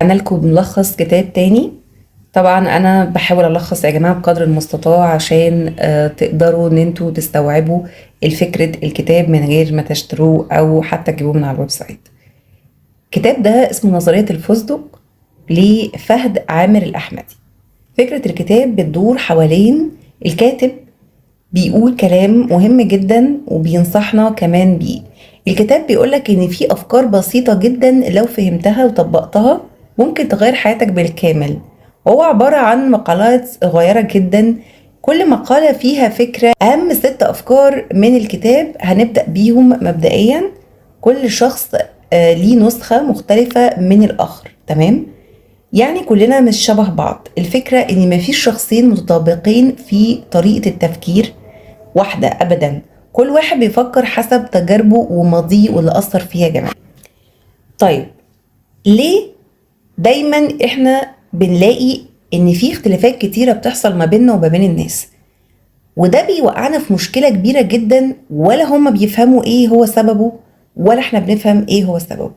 أنا لكم ملخص كتاب تاني. طبعا أنا بحاول ألخص يا جماعة بقدر المستطاع عشان تقدروا إن انتوا تستوعبوا الفكرة الكتاب من غير ما تشتروه أو حتى تجيبوه من على الويب سايت. الكتاب ده اسمه نظرية الفستق لفهد عامر الأحمدي. فكرة الكتاب بتدور حوالين الكاتب بيقول كلام مهم جدا وبينصحنا كمان بيه. الكتاب بيقولك ان في افكار بسيطة جدا لو فهمتها وطبقتها ممكن تغير حياتك بالكامل. وهو عبارة عن مقالات صغيرة جدا، كل مقالة فيها فكرة. اهم 6 افكار من الكتاب هنبدأ بيهم مبدئيا. كل شخص ليه نسخة مختلفة من الاخر، تمام؟ يعني كلنا مش شبه بعض. الفكرة ان مفيش شخصين متطابقين في طريقة التفكير واحدة ابدا، كل واحد بيفكر حسب تجاربه وماضيه واللي اثر فيه يا جماعة. طيب ليه دايما احنا بنلاقي ان في اختلافات كتيرة بتحصل ما بيننا وما بين الناس؟ وده بيوقعنا في مشكلة كبيرة جدا، ولا هما بيفهموا ايه هو سببه ولا احنا بنفهم ايه هو سببه.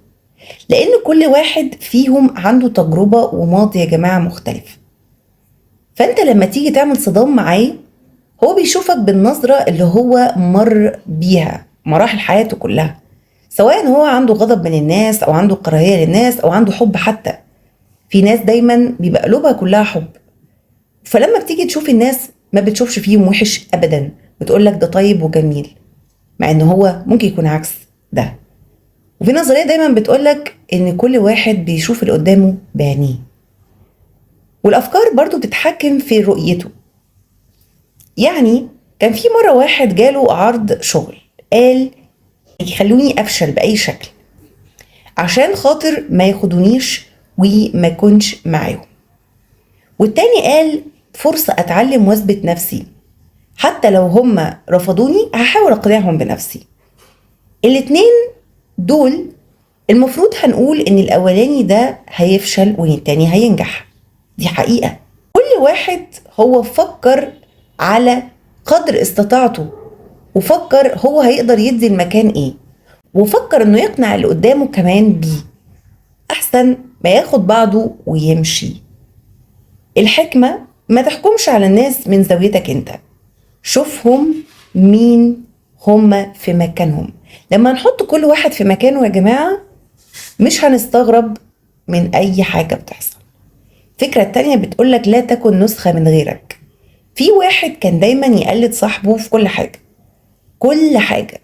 لان كل واحد فيهم عنده تجربة وماضي يا جماعة مختلف. فانت لما تيجي تعمل صدام معاه هو بيشوفك بالنظرة اللي هو مر بيها مراحل حياته كلها، سواء هو عنده غضب من الناس او عنده كراهية للناس او عنده حب. حتى في ناس دايما بيبقى قلوبها كلها حب، فلما بتيجي تشوف الناس ما بتشوفش فيهم وحش ابدا، بتقولك ده طيب وجميل، مع ان هو ممكن يكون عكس ده. وفي نظرية دايما بتقولك ان كل واحد بيشوف اللي قدامه بعينيه، والافكار برضو بتتحكم في رؤيته. يعني كان في مرة واحد جاله عرض شغل، قال يخلوني افشل باي شكل عشان خاطر ما ياخدونيش وما كنش معاهم. والتاني قال فرصة اتعلم واثبت نفسي، حتى لو هم رفضوني هحاول اقنعهم بنفسي. الاتنين دول المفروض هنقول ان الاولاني ده هيفشل وان التاني هينجح، دي حقيقة. كل واحد هو فكر على قدر استطاعته، وفكر هو هيقدر يدي المكان ايه، وفكر انه يقنع اللي قدامه كمان بيه، احسن ما ياخد بعضه ويمشي. الحكمة ما تحكمش على الناس من زاويتك انت، شوفهم مين هم في مكانهم. لما نحط كل واحد في مكانه يا جماعة مش هنستغرب من اي حاجة بتحصل. الفكرة التانية بتقولك لا تكن نسخة من غيرك. في واحد كان دايما يقلد صاحبه في كل حاجة، كل حاجة،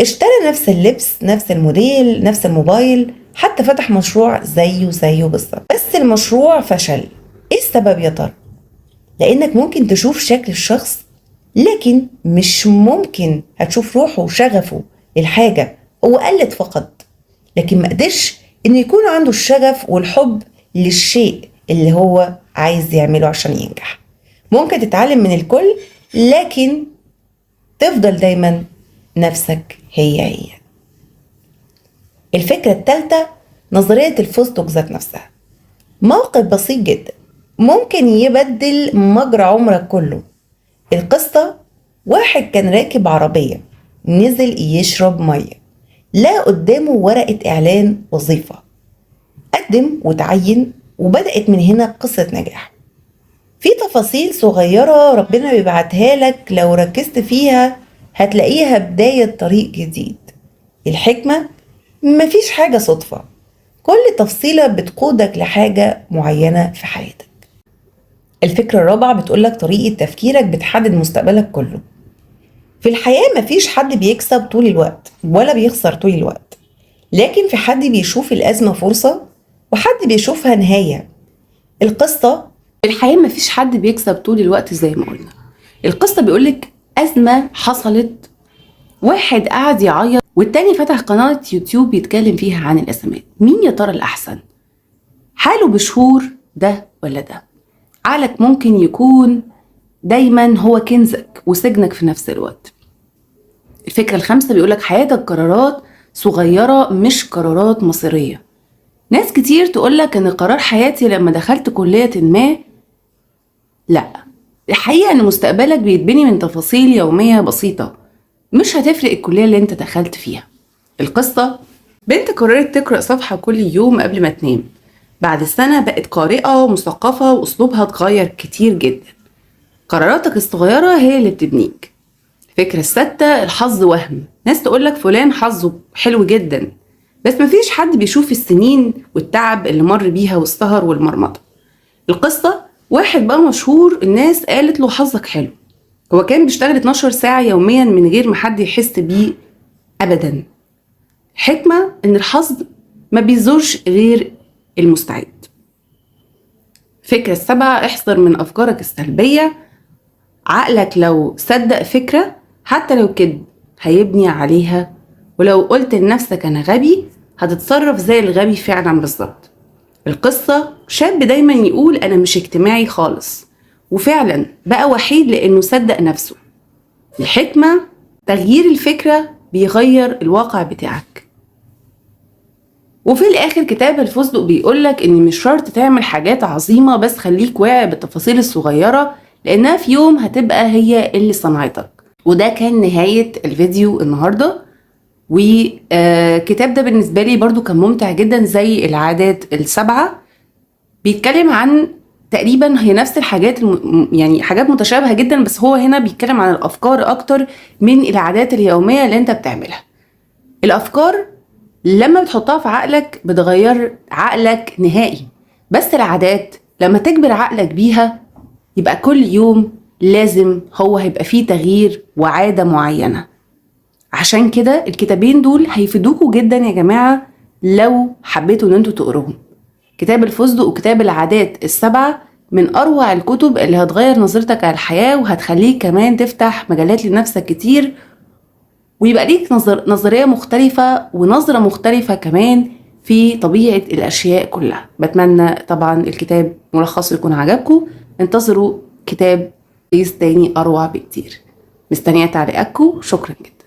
اشترى نفس اللبس، نفس الموديل، نفس الموبايل، حتى فتح مشروع زيه بالظبط، بس المشروع فشل. ايه السبب يا ترى؟ لانك ممكن تشوف شكل الشخص لكن مش ممكن هتشوف روحه وشغفه للحاجة. هو قلد فقط، لكن ما قدرش انه يكون عنده الشغف والحب للشيء اللي هو عايز يعمله عشان ينجح. ممكن تتعلم من الكل لكن تفضل دايما نفسك هي. الفكرة الثالثة نظرية الفستق ذات نفسها. موقف بسيط جدا ممكن يبدل مجرى عمرك كله. القصة واحد كان راكب عربية، نزل يشرب مية، لقى قدامه ورقة إعلان وظيفة، قدم وتعين، وبدأت من هنا قصة نجاح. في تفاصيل صغيرة ربنا بيبعتها لك لو ركزت فيها هتلاقيها بداية طريق جديد. الحكمة مفيش حاجة صدفة، كل تفصيلة بتقودك لحاجة معينة في حياتك. الفكرة الرابعة بتقولك طريقة تفكيرك بتحدد مستقبلك كله. في الحياة مفيش حد بيكسب طول الوقت ولا بيخسر طول الوقت، لكن في حد بيشوف الأزمة فرصة وحد بيشوفها نهاية. القصة في الحياة مفيش حد بيكسب طول الوقت زي ما قلنا. القصة بيقولك أزمة حصلت، واحد قاعد يعيط والتاني فتح قناة يوتيوب يتكلم فيها عن الأزمات. مين يا ترى الأحسن؟ حاله بشهور ده ولا ده؟ عقلك ممكن يكون دايما هو كنزك وسجنك في نفس الوقت. الفكرة الخامسة بيقولك حياتك قرارات صغيرة مش قرارات مصيرية. ناس كتير تقولك ان قرار حياتي لما دخلت كلية ما، لا، الحقيقة ان مستقبلك بيتبني من تفاصيل يومية بسيطة، مش هتفرق الكلية اللي انت دخلت فيها. القصة بنت قررت تقرأ صفحة كل يوم قبل ما تنام، بعد السنة بقت قارئة ومثقفة وأسلوبها اتغير كتير جدا. قراراتك الصغيرة هي اللي بتبنيك. الفكرة الستة، الحظ وهم. ناس تقولك فلان حظه حلو جدا، بس مفيش حد بيشوف السنين والتعب اللي مر بيها والسهر والمرمطة. القصة، واحد بقى مشهور الناس قالت له حظك حلو، هو كان بيشتغل 12 ساعة يوميا من غير ما حد يحس بيه أبدا. حكمة إن الحظ ما بيزورش غير المستعد. فكرة السبعة، احذر من أفكارك السلبية. عقلك لو صدق فكرة حتى لو كده هيبني عليها، ولو قلت لنفسك أنا غبي هتتصرف زي الغبي فعلا بالظبط. القصة، شاب دايما يقول أنا مش اجتماعي خالص، وفعلا بقى وحيد لأنه صدق نفسه. الحكمة، تغيير الفكرة بيغير الواقع بتاعك. وفي الآخر كتاب الفستق بيقولك إن مش شرط تعمل حاجات عظيمة، بس خليك واعي بالتفاصيل الصغيرة لأنها في يوم هتبقى هي اللي صنعتك. وده كان نهاية الفيديو النهاردة. وكتاب ده بالنسبة لي برضو كان ممتع جدا زي العادات السبعة. بيتكلم عن تقريبا هي نفس الحاجات يعني حاجات متشابهة جدا، بس هو هنا بيتكلم عن الأفكار أكتر من العادات اليومية اللي انت بتعملها. الأفكار لما بتحطها في عقلك بتغير عقلك نهائي، بس العادات لما تجبر عقلك بيها يبقى كل يوم لازم هو هيبقى فيه تغيير وعادة معينة. عشان كده الكتابين دول هيفيدوكوا جدا يا جماعة لو حبيتوا ان انتوا تقروهم. كتاب الفستق وكتاب العادات السبعة من أروع الكتب اللي هتغير نظرتك على الحياة، وهتخليك كمان تفتح مجالات لنفسك كتير، ويبقى ليك نظرية مختلفة ونظرة مختلفة كمان في طبيعة الأشياء كلها. بتمنى طبعا الكتاب ملخص يكون عجبكم. انتظروا كتاب تاني أروع بكتير. مستنية تعليقاتكم. شكرا جدا.